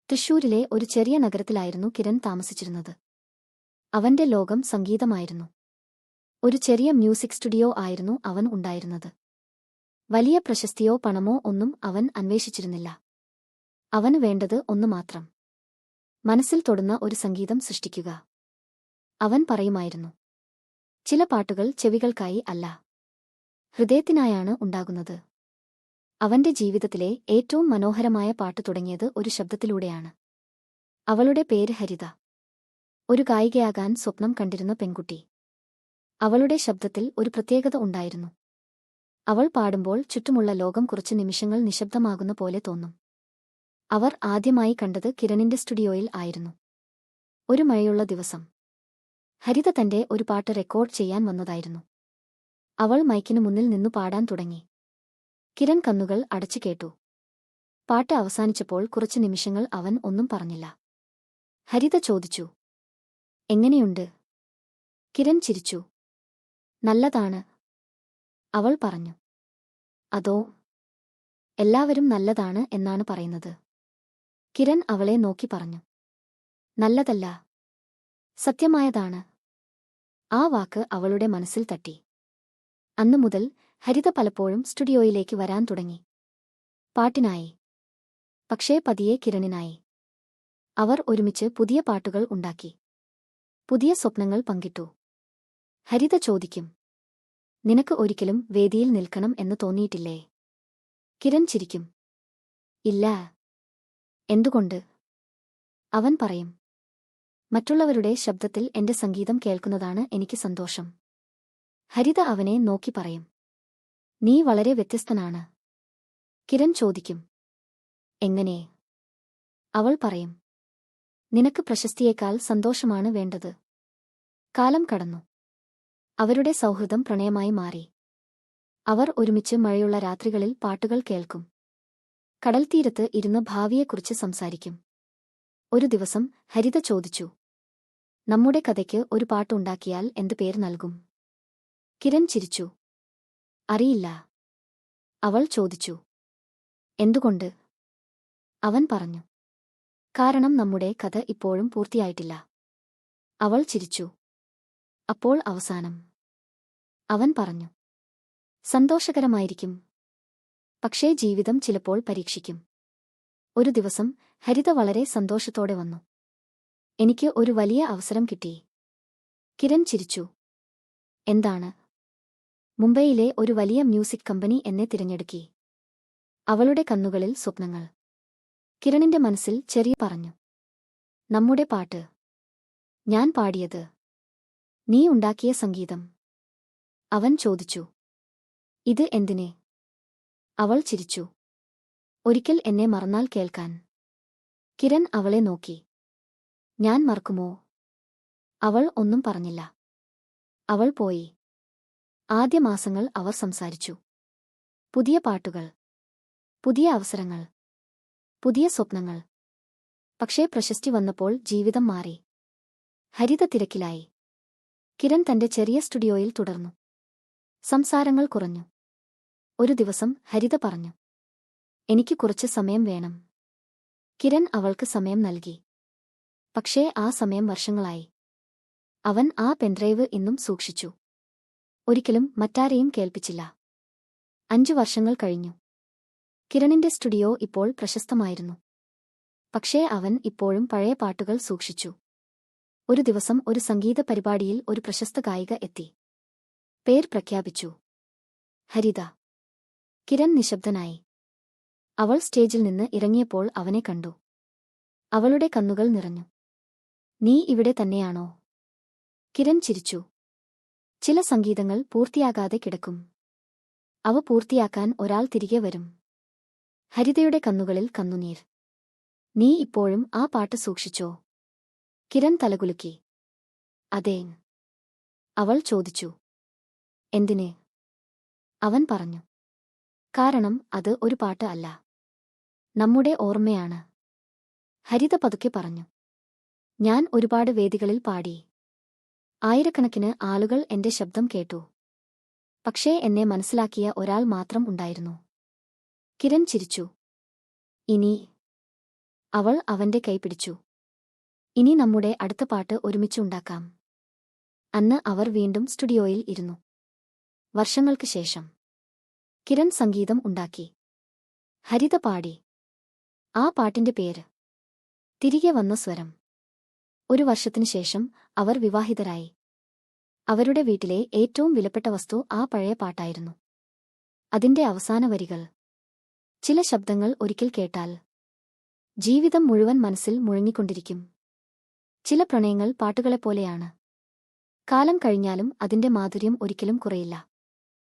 തൃശൂരിലെ ഒരു ചെറിയ നഗരത്തിലായിരുന്നു കിരൺ താമസിച്ചിരുന്നത്. അവന്റെ ലോകം സംഗീതമായിരുന്നു. ഒരു ചെറിയ മ്യൂസിക് സ്റ്റുഡിയോ ആയിരുന്നു അവൻ ഉണ്ടായിരുന്നത്. വലിയ പ്രശസ്തിയോ പണമോ ഒന്നും അവൻ അന്വേഷിച്ചിരുന്നില്ല. അവന് വേണ്ടത് ഒന്നു മാത്രം: മനസ്സിൽ തൊടുന്ന ഒരു സംഗീതം സൃഷ്ടിക്കുക. അവൻ പറയുമായിരുന്നു, ചില പാട്ടുകൾ ചെവികൾക്കായി അല്ല, ഹൃദയത്തിനായാണ് ഉണ്ടാകുന്നത്. അവന്റെ ജീവിതത്തിലെ ഏറ്റവും മനോഹരമായ പാട്ട് തുടങ്ങിയത് ഒരു ശബ്ദത്തിലൂടെയാണ്. അവളുടെ പേര് ഹരിത. ഒരു ഗായികയാകാൻ സ്വപ്നം കണ്ടിരുന്ന പെൺകുട്ടി. അവളുടെ ശബ്ദത്തിൽ ഒരു പ്രത്യേകത ഉണ്ടായിരുന്നു. അവൾ പാടുമ്പോൾ ചുറ്റുമുള്ള ലോകം കുറച്ച് നിമിഷങ്ങൾ നിശബ്ദമാകുന്ന പോലെ തോന്നും. അവർ ആദ്യമായി കണ്ടത് കിരണിന്റെ സ്റ്റുഡിയോയിൽ ആയിരുന്നു. ഒരു മഴയുള്ള ദിവസം ഹരിത തന്റെ ഒരു പാട്ട് റെക്കോർഡ് ചെയ്യാൻ വന്നതായിരുന്നു. അവൾ മൈക്കിനു മുന്നിൽ നിന്നു പാടാൻ തുടങ്ങി. കിരൺ കണ്ണുകൾ അടച്ചു കേട്ടു. പാട്ട് അവസാനിച്ചപ്പോൾ കുറച്ച് നിമിഷങ്ങൾ അവൻ ഒന്നും പറഞ്ഞില്ല. ഹരിത ചോദിച്ചു, എങ്ങനെയുണ്ട്? കിരൺ ചിരിച്ചു. നല്ലതാണ്, അവൾ പറഞ്ഞു. അതോ? എല്ലാവരും നല്ലതാണ് എന്നാണ് പറയുന്നത്. കിരൺ അവളെ നോക്കി പറഞ്ഞു. നല്ലതല്ല, സത്യമായതാണ്. ആ വാക്ക് അവളുടെ മനസ്സിൽ തട്ടി. അന്നുമുതൽ ഹരിത പലപ്പോഴും സ്റ്റുഡിയോയിലേക്ക് വരാൻ തുടങ്ങി. പാട്ടിനായി, പക്ഷേ പതിയെ കിരണിനായി. അവർ ഒരുമിച്ച് പുതിയ പാട്ടുകൾ ഉണ്ടാക്കി, പുതിയ സ്വപ്നങ്ങൾ പങ്കിട്ടു. ഹരിത ചോദിക്കും, നിനക്ക് ഒരിക്കലും വേദിയിൽ നിൽക്കണം എന്ന് തോന്നിയിട്ടില്ലേ? കിരൺ ചിരിക്കും. ഇല്ല. എന്തുകൊണ്ട്? അവൻ പറയും, മറ്റുള്ളവരുടെ ശബ്ദത്തിൽ എന്റെ സംഗീതം കേൾക്കുന്നതാണ് എനിക്ക് സന്തോഷം. ഹരിത അവനെ നോക്കി പറയും, നീ വളരെ വ്യത്യസ്തനാണ്. കിരൺ ചോദിക്കും, എങ്ങനെ? അവൾ പറയും, നിനക്ക് പ്രശസ്തിയേക്കാൾ സന്തോഷമാണ് വേണ്ടത്. കാലം കടന്നു. അവരുടെ സൗഹൃദം പ്രണയമായി മാറി. അവർ ഒരുമിച്ച് മഴയുള്ള രാത്രികളിൽ പാട്ടുകൾ കേൾക്കും. കടൽത്തീരത്ത് ഇരുന്ന് ഭാവിയെക്കുറിച്ച് സംസാരിക്കും. ഒരു ദിവസം ഹരിത ചോദിച്ചു, നമ്മുടെ കഥയ്ക്ക് ഒരു പാട്ടുണ്ടാക്കിയാൽ എന്ത് പേര് നൽകും? കിരൺ ചിരിച്ചു. അറിയില്ല. അവൾ ചോദിച്ചു, എന്തുകൊണ്ട്? അവൻ പറഞ്ഞു, കാരണം നമ്മുടെ കഥ ഇപ്പോഴും പൂർത്തിയായിട്ടില്ല. അവൾ ചിരിച്ചു. അപ്പോൾ അവസാനം? അവൻ പറഞ്ഞു, സന്തോഷകരമായിരിക്കും. പക്ഷേ ജീവിതം ചിലപ്പോൾ പരീക്ഷിക്കും. ഒരു ദിവസം ഹരിത വളരെ സന്തോഷത്തോടെ വന്നു. എനിക്ക് ഒരു വലിയ അവസരം കിട്ടി. കിരൺ ചിരിച്ചു. എന്താണ്? മുംബൈയിലെ ഒരു വലിയ മ്യൂസിക് കമ്പനി എന്നെ തിരഞ്ഞെടുക്കി. അവളുടെ കണ്ണുകളിൽ സ്വപ്നങ്ങൾ. കിരണിന്റെ മനസ്സിൽ ചെറിയ പറഞ്ഞു, നമ്മുടെ പാട്ട്, ഞാൻ പാടിയത്, നീ ഉണ്ടാക്കിയ സംഗീതം. അവൻ ചോദിച്ചു, ഇത് എന്തിനെ? അവൾ ചിരിച്ചു. ഒരിക്കൽ എന്നെ മറന്നാൽ കേൾക്കാൻ. കിരൺ അവളെ നോക്കി. ഞാൻ മറക്കുമോ? അവൾ ഒന്നും പറഞ്ഞില്ല. അവൾ പോയി. ആദ്യ മാസങ്ങൾ അവർ സംസാരിച്ചു. പുതിയ പാട്ടുകൾ, പുതിയ അവസരങ്ങൾ, പുതിയ സ്വപ്നങ്ങൾ. പക്ഷേ പ്രശസ്തി വന്നപ്പോൾ ജീവിതം മാറി. ഹരിത തിരക്കിലായി. കിരൺ തന്റെ ചെറിയ സ്റ്റുഡിയോയിൽ തുടർന്നു. സംസാരങ്ങൾ കുറഞ്ഞു. ഒരു ദിവസം ഹരിത പറഞ്ഞു, എനിക്ക് കുറച്ച് സമയം വേണം. കിരൺ അവൾക്ക് സമയം നൽകി. പക്ഷേ ആ സമയം വർഷങ്ങളായി. അവൻ ആ പെൻഡ്രൈവ് ഇന്നും സൂക്ഷിച്ചു. ഒരിക്കലും മറ്റാരെയും കേൾപ്പിച്ചില്ല. 5 വർഷങ്ങൾ കഴിഞ്ഞു. കിരണിന്റെ സ്റ്റുഡിയോ ഇപ്പോൾ പ്രശസ്തമായിരുന്നു. പക്ഷേ അവൻ ഇപ്പോഴും പഴയ പാട്ടുകൾ സൂക്ഷിച്ചു. ഒരു ദിവസം ഒരു സംഗീത പരിപാടിയിൽ ഒരു പ്രശസ്ത ഗായിക എത്തി. പേര് പ്രഖ്യാപിച്ചു, ഹരിത. കിരൺ നിശബ്ദനായി. അവൾ സ്റ്റേജിൽ നിന്ന് ഇറങ്ങിയപ്പോൾ അവനെ കണ്ടു. അവളുടെ കണ്ണുകൾ നിറഞ്ഞു. നീ ഇവിടെ തന്നെയാണോ? കിരൺ ചിരിച്ചു. ചില സംഗീതങ്ങൾ പൂർത്തിയാകാതെ കിടക്കും. അവ പൂർത്തിയാക്കാൻ ഒരാൾ തിരികെ വരും. ഹരിതയുടെ കണ്ണുകളിൽ കണ്ണുനീർ. നീ ഇപ്പോഴും ആ പാട്ട് സൂക്ഷിച്ചോ? കിരൺ തലകുലുക്കി. അതേ. അവൾ ചോദിച്ചു, എന്തിന്? അവൻ പറഞ്ഞു, കാരണം അത് ഒരു പാട്ട് അല്ല, നമ്മുടെ ഓർമ്മയാണ്. ഹരിത പതുക്കെ പറഞ്ഞു, ഞാൻ ഒരുപാട് വേദികളിൽ പാടി. ആയിരക്കണക്കിന് ആളുകൾ എന്റെ ശബ്ദം കേട്ടു. പക്ഷേ എന്നെ മനസ്സിലാക്കിയ ഒരാൾ മാത്രം ഉണ്ടായിരുന്നു. കിരൺ ചിരിച്ചു. ഇനി? അവൾ അവന്റെ കൈ പിടിച്ചു. ഇനി നമ്മുടെ അടുത്ത പാട്ട് ഒരുമിച്ച് ഉണ്ടാക്കാം. അന്ന് അവർ വീണ്ടും സ്റ്റുഡിയോയിൽ ഇരുന്നു. വർഷങ്ങൾക്ക് ശേഷം കിരൺ സംഗീതം ഉണ്ടാക്കി. ഹരിത പാടി. ആ പാട്ടിന്റെ പേര് തിരികെ വന്ന സ്വരം. ഒരു വർഷത്തിനു ശേഷം അവർ വിവാഹിതരായി. അവരുടെ വീട്ടിലെ ഏറ്റവും വിലപ്പെട്ട വസ്തു ആ പഴയ പാട്ടായിരുന്നു. അതിന്റെ അവസാന വരികൾ. ചില ശബ്ദങ്ങൾ ഒരിക്കൽ കേട്ടാൽ ജീവിതം മുഴുവൻ മനസ്സിൽ മുഴങ്ങിക്കൊണ്ടിരിക്കും. ചില പ്രണയങ്ങൾ പാട്ടുകളെപ്പോലെയാണ്. കാലം കഴിഞ്ഞാലും അതിന്റെ മാധുര്യം ഒരിക്കലും കുറയില്ല.